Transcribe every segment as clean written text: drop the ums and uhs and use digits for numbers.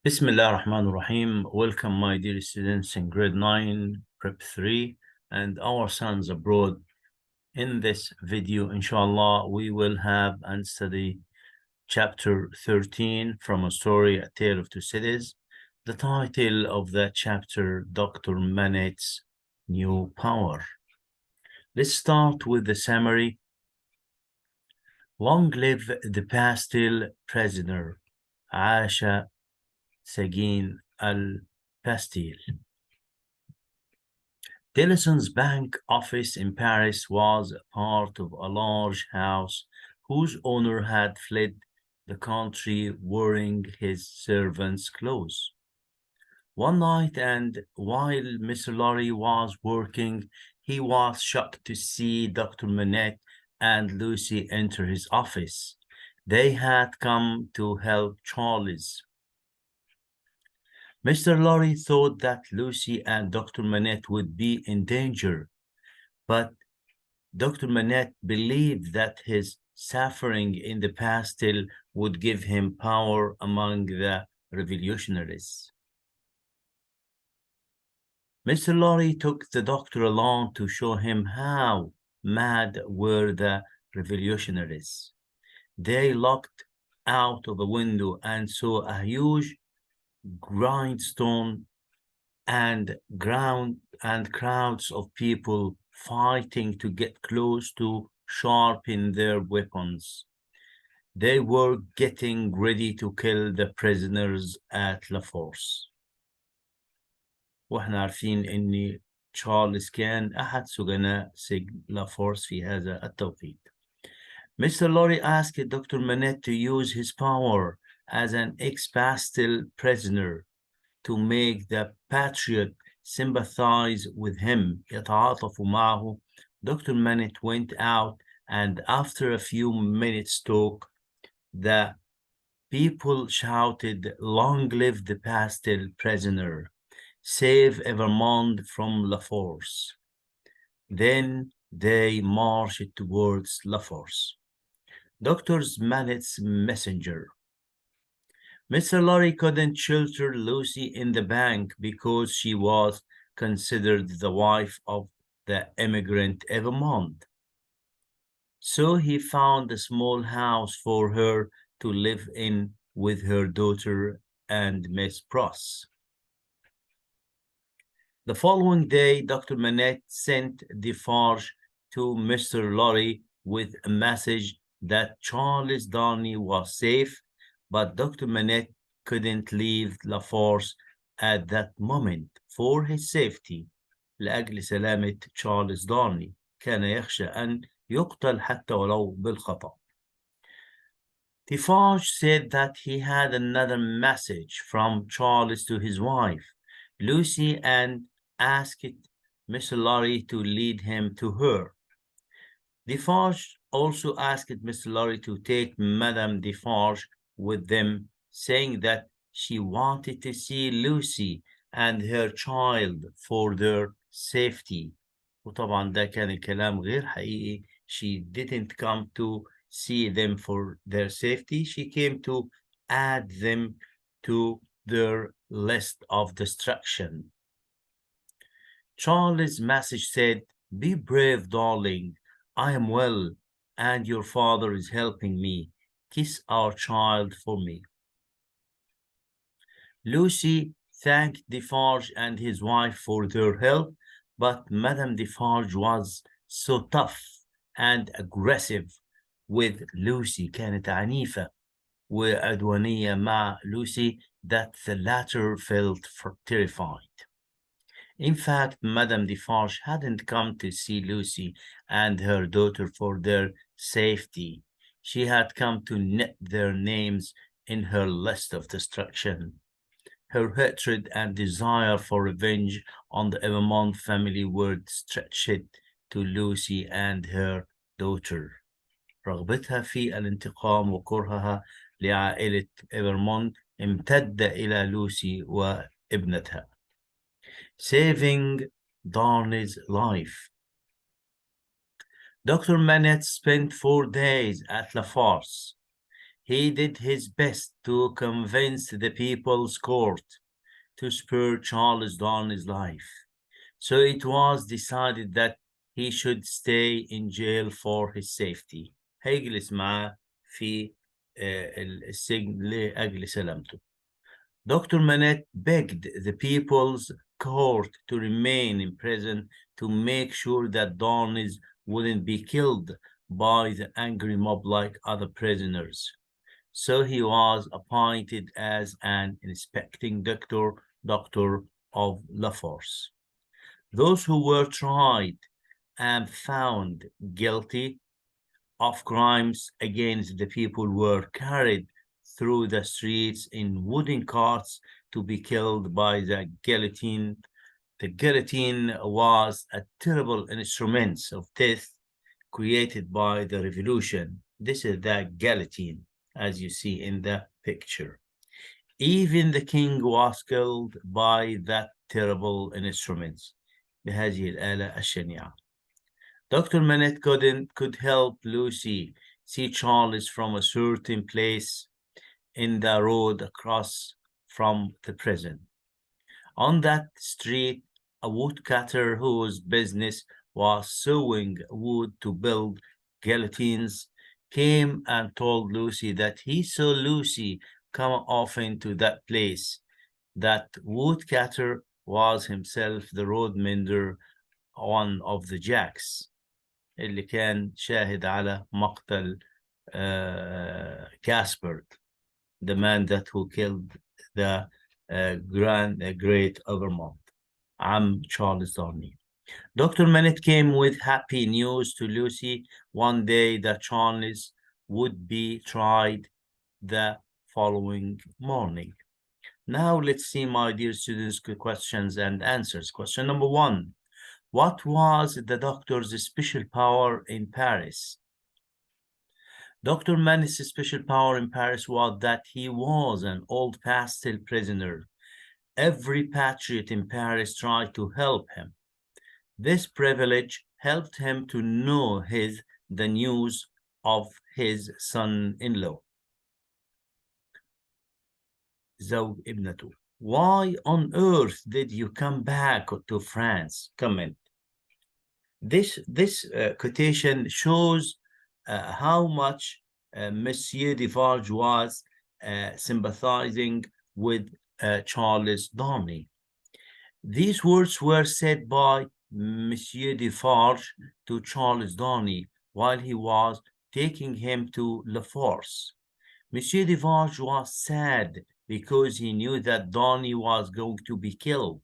Bismillah ar-Rahman ar-Rahim. Welcome, my dear students in grade 9, prep 3, and our sons abroad. In this video, inshallah, we will have and study chapter 13 from a story, A Tale of Two Cities. The title of that chapter, Dr. Manet's New Power. Let's start with the summary. Long live the pastel prisoner, Asha Sagin al-Pastil. Tillison's bank office in Paris was part of a large house whose owner had fled the country wearing his servant's clothes. One night, and while Mr. Lorry was working, he was shocked to see Dr. Manette and Lucy enter his office. They had come to help Charles. Mr. Lorry thought that Lucy and Dr. Manette would be in danger, but Dr. Manette believed that his suffering in the past still would give him power among the revolutionaries. Mr. Lorry took the doctor along to show him how mad were the revolutionaries. They looked out of a window and saw a huge grindstone and crowds of people fighting to get close to sharpen their weapons. They were getting ready to kill the prisoners at La Force. واحنا عارفين ان تشارلز كان احد سجناء سجن لا فورس في هذا التوقيت. Mr. Lorry asked Dr. Manette to use his power as an ex-Bastille prisoner to make the patriot sympathize with him. يتعاطف معه. Dr. Manette went out, and after a few minutes talk, the people shouted, "Long live the Bastille prisoner! Save Evermond from La Force." Then they marched towards La Force. Dr. Manette's messenger. Mr. Lorry couldn't shelter Lucy in the bank because she was considered the wife of the immigrant Evermond. So he found a small house for her to live in with her daughter and Miss Pross. The following day, Dr. Manette sent Defarge to Mr. Lorry with a message that Charles Darnley was safe, but Dr. Manette couldn't leave La Force at that moment for his safety. لأجل سلامة تشارلز دارني كان يخشى أن يقتل حتى ولو بالخطأ. Defarge said that he had another message from Charles to his wife, Lucy, and asked Mr. Lorry to lead him to her. Defarge also asked Mr. Lorry to take Madame Defarge with them, saying that she wanted to see Lucy and her child for their safety. وطبعا ده كان الكلام غير حقيقي. She didn't come to see them for their safety. She came to add them to their list of destruction. Charles' message said, "Be brave, darling. I am well, and your father is helping me. Kiss our child for me." Lucy thanked Defarge and his wife for their help, but Madame Defarge was so tough and aggressive with Lucy. كانت عنيفة وعدوانية مع Lucy that the latter felt terrified. In fact, Madame Defarge hadn't come to see Lucy and her daughter for their safety. She had come to knit their names in her list of destruction. Her hatred and desire for revenge on the Evermond family were stretched to Lucy and her daughter. رغبتها في الانتقام وكرهها لعائلة إيفرمونت امتد إلى لوسي وابنتها. Saving Darnley's life. Dr. Manette spent 4 days at La Force. He did his best to convince the people's court to spare Charles Darnley's life. So it was decided that he should stay in jail for his safety. هيجلس معاه في السجن لأجل سلامته. Dr. Manette begged the people's court to remain in prison to make sure that Darnleys wouldn't be killed by the angry mob like other prisoners. So he was appointed as an inspecting doctor of La Force. Those who were tried and found guilty of crimes against the people were carried through the streets in wooden carts to be killed by the guillotine. The guillotine was a terrible instrument of death created by the revolution. This is the guillotine, as you see in the picture. Even the king was killed by that terrible instrument. بهذه الآلة الشنيعة. Dr. Manette could help Lucy see Charles from a certain place in the road across from the prison. On that street, a woodcutter whose business was sawing wood to build guillotines came and told Lucy that he saw Lucy come often to that place. That woodcutter was himself the road mender, one of the Jacks, اللي كان شاهد على مقتل Gaspard, the man that who killed the great Overmont, Charles Darnley. Dr. Manette came with happy news to Lucy one day that Charles would be tried the following morning. Now let's see, my dear students, questions and answers. Question number 1. What was the doctor's special power in Paris? Dr. Manette's special power in Paris was that he was an old pastel prisoner. Every patriot in Paris tried to help him. This privilege helped him to know the news of his son-in-law. زوج ابنته. Why on earth did you come back to France? Comment. This quotation shows how much Monsieur Defarge was sympathizing with Charles Darnley. These words were said by Monsieur Defarge to Charles Darnley while he was taking him to La Force. Monsieur Defarge was sad because he knew that Darnley was going to be killed,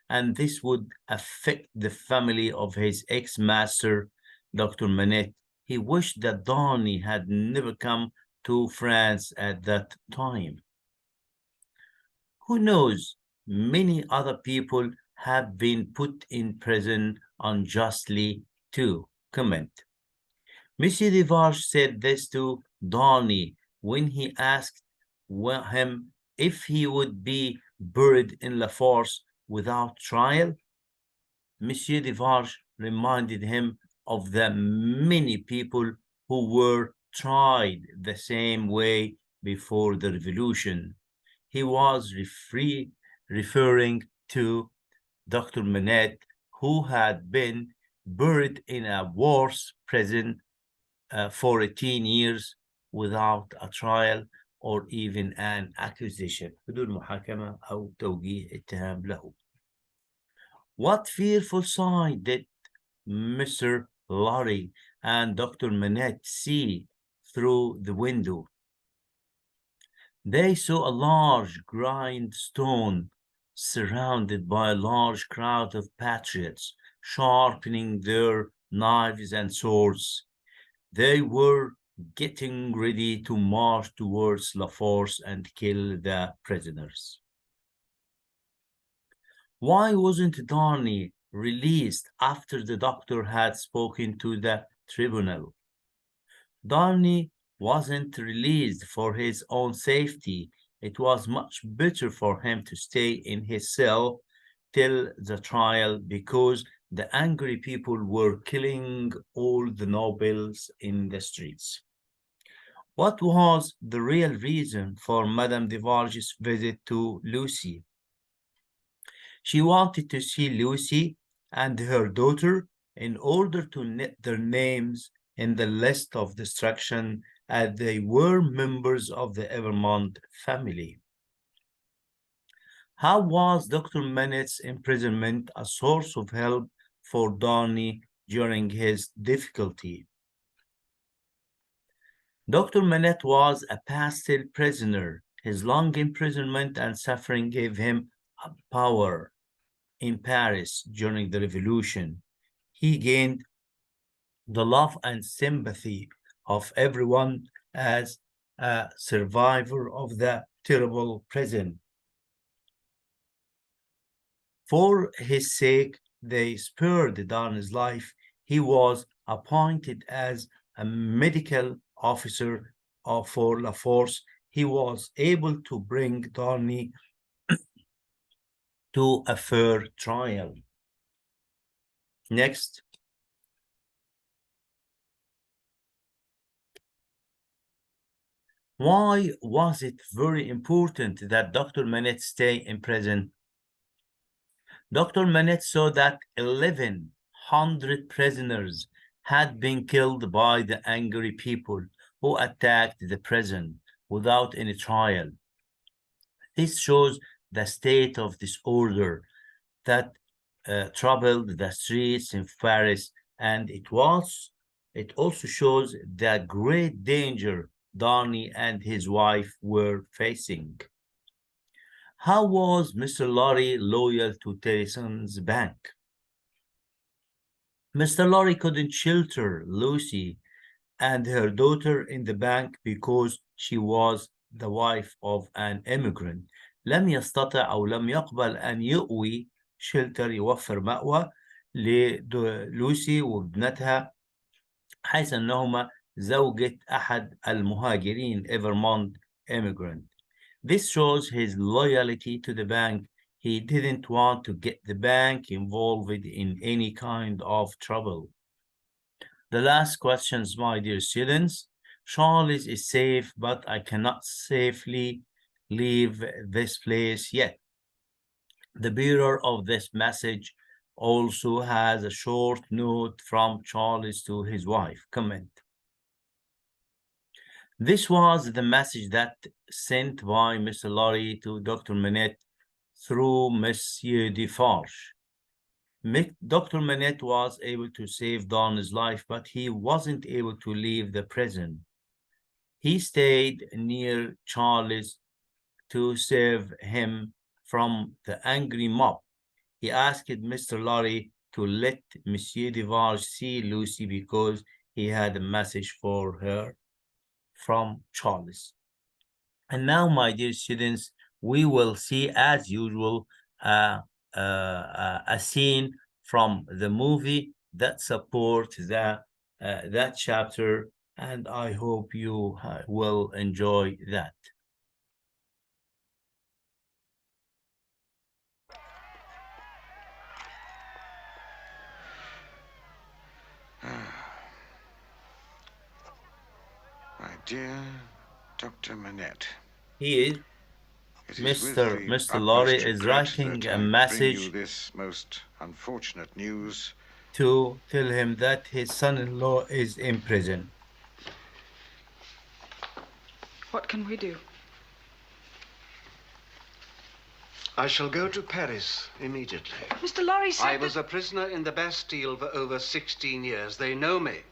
and this would affect the family of his ex-master, Dr. Manette. He wished that Darnley had never come to France at that time. Who knows, many other people have been put in prison unjustly too. Comment. Monsieur Defarge said this to Darnley when he asked him if he would be buried in La Force without trial. Monsieur Defarge reminded him of the many people who were tried the same way before the revolution. He was referring to Dr. Manette, who had been buried in a worse prison for 18 years without a trial or even an accusation. بدون محاكمة أو توجيه اتهام له. What fearful sight did Mr. Lorry and Dr. Manette see through the window? They saw a large grindstone surrounded by a large crowd of patriots sharpening their knives and swords. They were getting ready to march towards La Force and kill the prisoners. Why wasn't Darnley released after the doctor had spoken to the tribunal? Darnley wasn't released for his own safety. It was much better for him to stay in his cell till the trial because the angry people were killing all the nobles in the streets. What was the real reason for Madame Devarge's visit to Lucy? She wanted to see Lucy and her daughter in order to knit their names in the list of destruction as they were members of the Evermond family. How was Dr. Manet's imprisonment a source of help for Darnay during his difficulty? Dr. Manet was a Bastille prisoner. His long imprisonment and suffering gave him power in Paris during the Revolution. He gained the love and sympathy of everyone as a survivor of the terrible prison. For his sake, they spared Darnay's life. He was appointed as a medical officer for La Force. He was able to bring Darnay to a fair trial. Next. Why was it very important that Dr. Manet stay in prison? Dr. Manet saw that 1,100 prisoners had been killed by the angry people who attacked the prison without any trial. This shows the state of disorder that troubled the streets in Paris, and it also shows the great danger Darnay and his wife were facing. How was Mr. Lorry loyal to Tellson's bank? Mr. Lorry couldn't shelter Lucy and her daughter in the bank because she was the wife of an immigrant. لم يستطع أو لم يقبل أن يؤوي شلتر يوفر مأوى للوسي وابنتها حيث أنهما زوجة أحد المهاجرين Evermond immigrant. This shows his loyalty to the bank. He didn't want to get the bank involved in any kind of trouble. The last questions, my dear students. Charles is safe, but I cannot safely leave this place yet. The bearer of this message also has a short note from Charles to his wife. Comment. This was the message that sent by Mr. Lorry to Dr. Manet through Monsieur Defarge. Dr. Manet was able to save Darnay's life, but he wasn't able to leave the prison. He stayed near Charles to save him from the angry mob. He asked Mr. Lorry to let Monsieur Defarge see Lucy because he had a message for her from Charles. And now, my dear students, we will see, as usual, a scene from the movie that supports that chapter, and I hope you will enjoy that. My dear Dr. Manette. He is Mr. Lorry is writing a message this most unfortunate news to tell him that his son-in-law is in prison. What can we do? I shall go to Paris immediately. Mr. Lorry said I was a prisoner in the Bastille for over 16 years. They know me.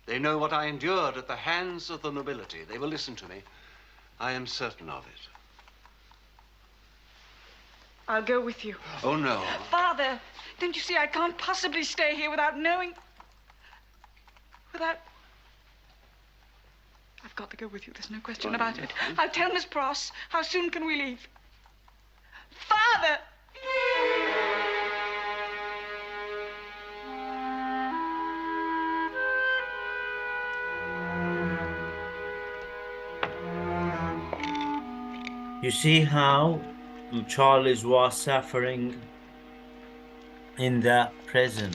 They know what I endured at the hands of the nobility. They will listen to me. I am certain of it. I'll go with you. Oh, no. Father, don't you see I can't possibly stay here without knowing... I've got to go with you. There's no question about it. I'll tell Miss Pross. How soon can we leave? Father! You see how Charles was suffering in the prison.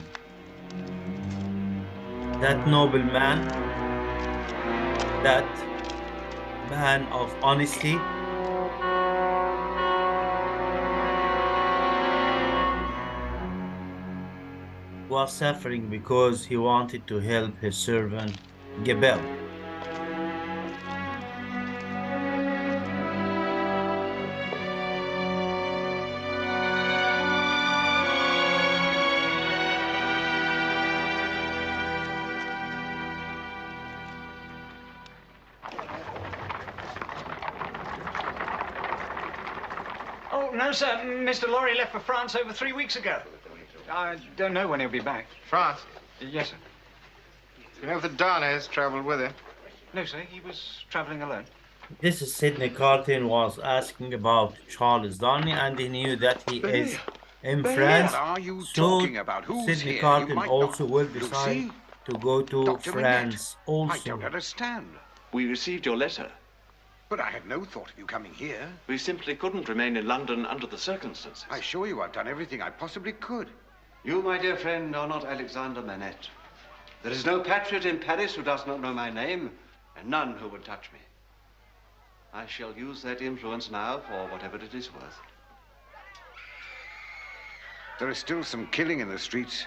That nobleman that man of honesty was suffering because he wanted to help his servant Gebel. Oh, no, sir. Mr. Lorry left for France over 3 weeks ago. I don't know when he'll be back. France? Yes, sir. You know if the Don has traveled with him? No, sir. He was traveling alone. This is Sidney Carton was asking about Charles Darnley, and he knew that he is in France. What are you So talking about? Who's Sidney here? Carton You might also not- will decide Lucy? to go to Dr. Manette? France I also. don't understand. We received your letter. But I had no thought of you coming here. We simply couldn't remain in London under the circumstances. I assure you I've done everything I possibly could. You, my dear friend, are not Alexander Manette. There is no patriot in Paris who does not know my name, and none who would touch me. I shall use that influence now for whatever it is worth. There is still some killing in the streets.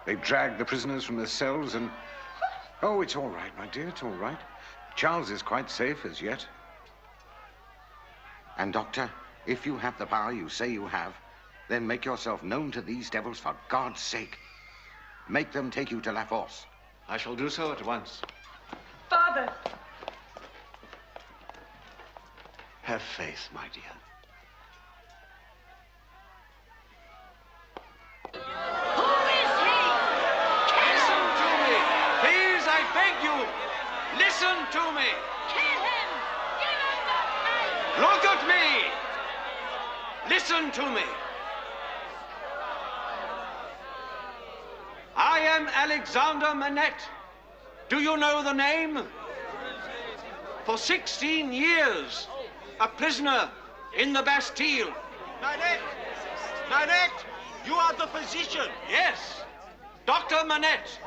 They drag the prisoners from their cells and... Oh, it's all right, my dear, it's all right. Charles is quite safe as yet. And, Doctor, if you have the power you say you have, then make yourself known to these devils for God's sake. Make them take you to La Force. I shall do so at once. Father! Have faith, my dear. Listen to me! Please, I beg you! Listen to me! Kill him! Give him the knife! Look at me! Listen to me! I am Alexander Manette. Do you know the name? For 16 years, a prisoner in the Bastille. Manette! Manette! You are the physician! Yes, Dr. Manette.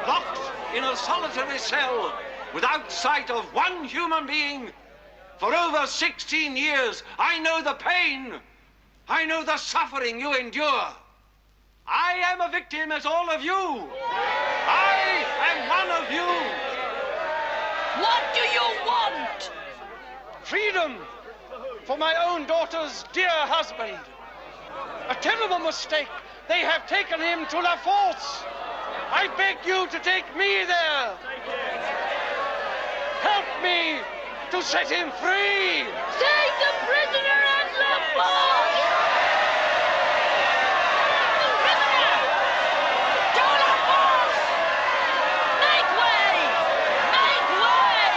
Locked in a solitary cell without sight of one human being for over 16 years. I know the pain. I know the suffering you endure. I am a victim as all of you. I am one of you. What do you want? Freedom for my own daughter's dear husband. A terrible mistake. They have taken him to La Force. I beg you to take me there. Help me to set him free. Take the prisoner at La Force! The prisoner! To La Force! Make way! Make way!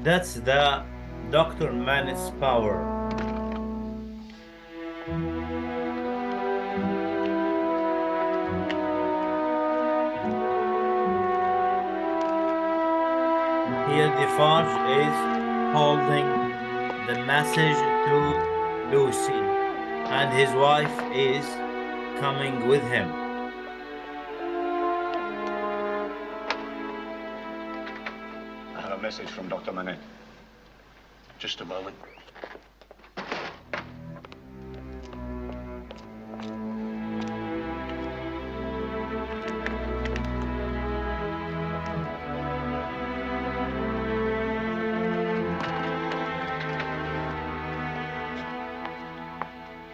That's the Dr. Manette's power. Here Defarge is holding the message to Lucy, and his wife is coming with him. I have a message from Dr. Manette. Just a moment.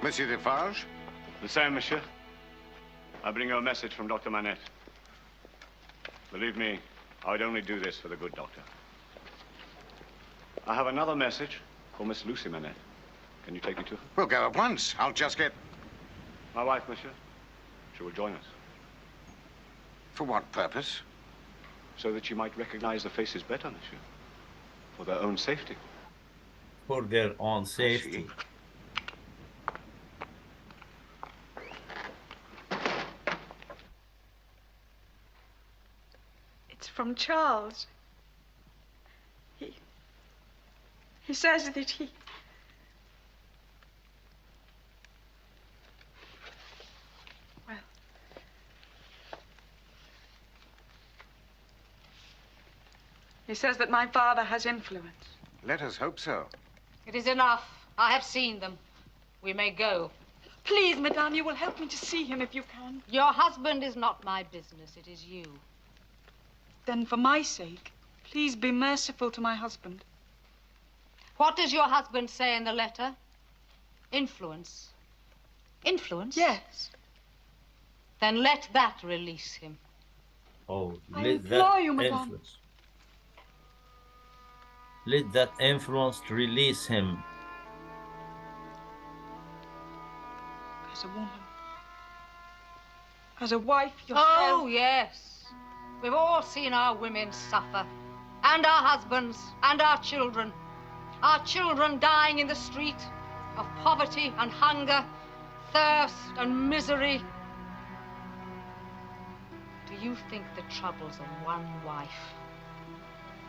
Monsieur Defarge? The same, monsieur. I bring you a message from Dr. Manette. Believe me, I'd only do this for the good doctor. I have another message for Miss Lucy Manette. Can you take me to her? We'll go at once. I'll just get... My wife, monsieur. She will join us, For what purpose? so that she might recognize the faces better, monsieur. For their own safety. For their own safety. It's from Charles. He says that he... Well, He says that my father has influence. Let us hope so. It is enough. I have seen them. We may go. Please, madame, you will help me to see him if you can. Your husband is not my business. It is you. Then, for my sake, please be merciful to my husband. What does your husband say in the letter? Influence. Influence? Yes. Then let that release him. Oh, I let implore that you, madame. influence. Let that influence release him. As a woman. As a wife yourself. Oh, yes. We've all seen our women suffer. And our husbands, and our children. Our children dying in the street of poverty and hunger, thirst and misery. Do you think the troubles of one wife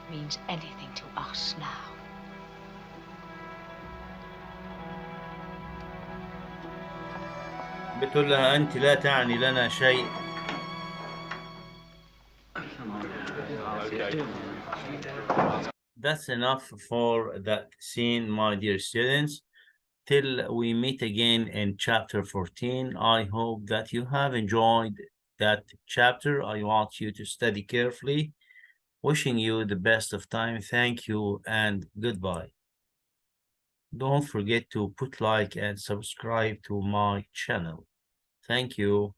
means anything to us now? بتقول لها أنت لا تعني لنا شيء. That's enough for that scene, my dear students. Till we meet again in chapter 14, I hope that you have enjoyed that chapter. I want you to study carefully. Wishing you the best of time. Thank you and goodbye. Don't forget to put like and subscribe to my channel. Thank you.